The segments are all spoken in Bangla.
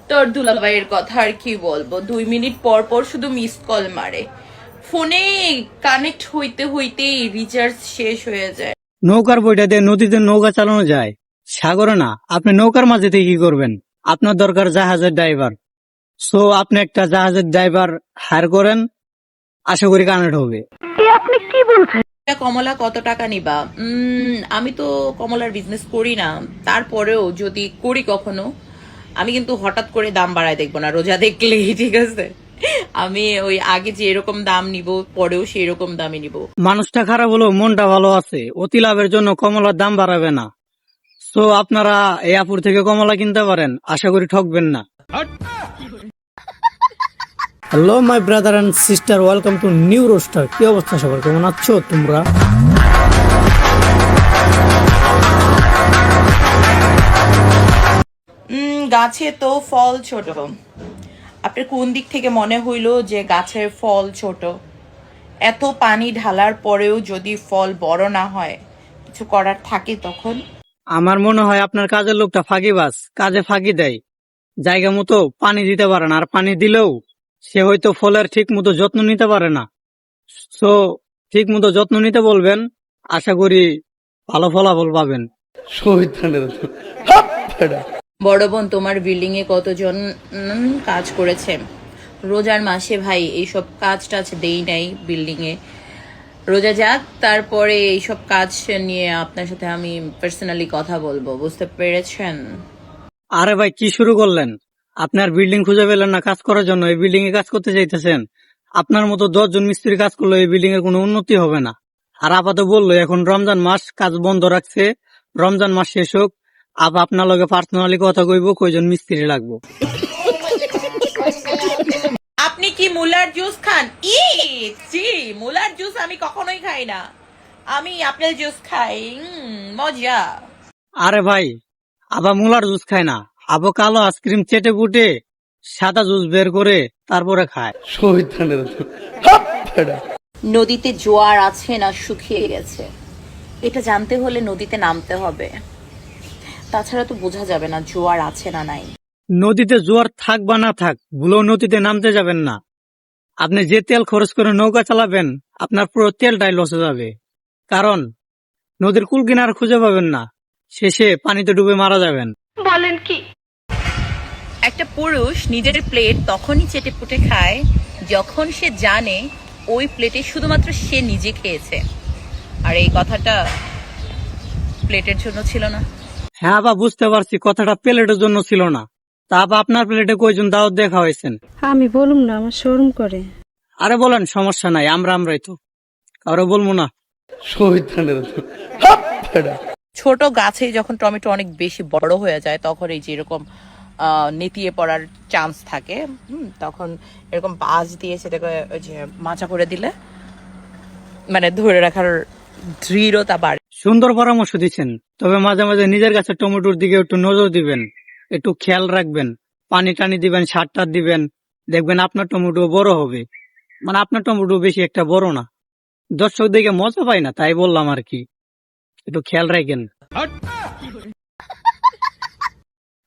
তোর দুলাভাইয়ের কথা আর কি বলবো, 2 মিনিট পর পর শুধু মিস কল মারে। ফোনে কানেক্ট হইতে হইতেই রিচার্জ শেষ হয়ে যায়। নৌকার বইটা দিয়ে নদীতে নৌকা চালানো যায়, সাগরে না। আপনি নৌকার মাঝে থেকে কি করবেন? আপনার দরকার জাহাজের ড্রাইভার। সো আপনি একটা জাহাজের ড্রাইভার হায়ার করেন, আশা করি কানেক্ট হবে। কমলা কত টাকা নিবা? আমি তো কমলার বিজনেস করি না, তারপরেও যদি করি কখনো, আমি কিন্তু হঠাৎ করে দাম বাড়ায় দেখবো না, রোজা দেখলেই, ঠিক আছে? আমি ওই আগে যে এরকম দাম নিব, পরেও সেই রকম দামই নিব। মানুষটা খারাপ হলেও মনটা ভালো আছে, অতি লাভের জন্য কমলার দাম বাড়াবে না। সো আপনারা এই আপুর থেকে কমলা কিনতে পারেন, আশা করি ঠকবেন না। Hello my brother and sister, welcome to new roster. কি অবস্থা সবার, কেমন আছো তোমরা? গাছে তো ফল ছোট। আপনার কোন দিক থেকে মনে হইলো যে গাছের ফল ছোট? এত পানি ঢালার পরেও যদি ফল বড় না হয়, কিছু করার থাকে তখন? আমার মনে হয় আপনার কাজের লোকটা ফাঁকিবাজ, কাজে ফাঁকি দেয়, জায়গা মতো পানি দিতে পারে না, আর পানি দিলেও সে হয়তো ফলের ঠিক মতো যত্ন নিতে পারে না। সো ঠিক মতো যত্ন নিতে বলবেন, আশা করি ভালো ফলাফল পাবেন। বড় বোন, তোমার বিল্ডিং এ কতজন কাজ করেছে? রোজার মাসে ভাই এইসব কাজ টাজ দেই নাই বিল্ডিং এ। রোজা যাক, তারপরে এইসব কাজ নিয়ে আপনার সাথে আমি পার্সোনালি কথা বলবো, বুঝতে পেরেছেন? আরে ভাই, কি শুরু করলেন? আপনার বিল্ডিং খুঁজে পেলেন না কাজ করার জন্য, এই বিল্ডিং এ কাজ করতে চাইতেছেন? আপনার মতো 10 জন মিস্ত্রি কাজ করলে এই বিল্ডিং এর কোনো উন্নতি হবে না। আর আপাতত বললো এখন রমজান মাস, কাজ বন্ধ রাখছে, রমজান মাস শেষ হোক, আপনার লগে পার্সোনালি কথা কইব কয়জন মিস্ত্রি লাগবো। আপনি কি মুলার জুস খান? জি, মুলার জুস আমি কখনোই খাই না, আমি আপেল জুস খাই। মজা। আরে ভাই, আবা মুলার জুস খায় না, আবো কালো আইসক্রিম চেটে পুটে সাদা জুস বের করে তারপরে খায়। নদীতে জোয়ার আছে না শুকিয়ে গেছে, এটা জানতে হলে নদীতে নামতে হবে, তাছাড়া তো বোঝা যাবে না জোয়ার আছে না নাই। নদীতে জোয়ার থাক বা না থাক, ভুলেও নদীতে নামতে যাবেন না। আপনি যে তেল খরচ করে নৌকা চালাবেন, আপনার পুরো তেলটাই লসে যাবে। কারণ নদীর কুল কিনারা খুঁজে পাবেন না, শেষে পানিতে ডুবে মারা যাবেন। একটা পুরুষ নিজের প্লেট তখনই চেটে পুটে খায় যখন সে জানে ওই প্লেটে শুধুমাত্র সে নিজে খেয়েছে, আর এই কথাটা প্লেটের জন্য ছিল না। হ্যাঁ বা বুঝতে পারছি, কথাটা প্লেটের জন্য ছিল না। তা বা আপনার প্লেটে কয়জন দাওয়াত দেখা হয়েছেন? আমি বলুম না, আমার শরম করে। আরে বলেন, সমস্যা নাই, আমরাই তো, কারো বলবো না। ছোট গাছে যখন টমেটো অনেক বেশি বড় হয়ে যায়, তখন এই যেরকম নেতিয়ে পড়ার চান্স থাকে, তখন এরকম বাঁশ দিয়ে সেটাকে ওই যে মাচা করে দিলে মানে ধরে রাখার দৃঢ়তা বাড়ে। সুন্দর পরামর্শ দিচ্ছেন, তবে মাঝে মাঝে নিজের কাছে টমেটোর দিকে একটু নজর দিবেন, একটু খেয়াল রাখবেন, পানি টানি দিবেন, সার টার দিবেন, দেখবেন আপনার টমেটো বড় হবে। মানে আপনার টমেটো বেশি একটা বড় না, দর্শক দেখে মজা পায় না, তাই বললাম আর কি, একটু খেয়াল রাখেন।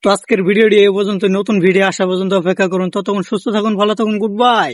তো আজকের ভিডিওটি এই পর্যন্ত, নতুন ভিডিও আসা পর্যন্ত অপেক্ষা করুন। ততক্ষণ সুস্থ থাকুন, ভালো থাকুন, গুড বাই।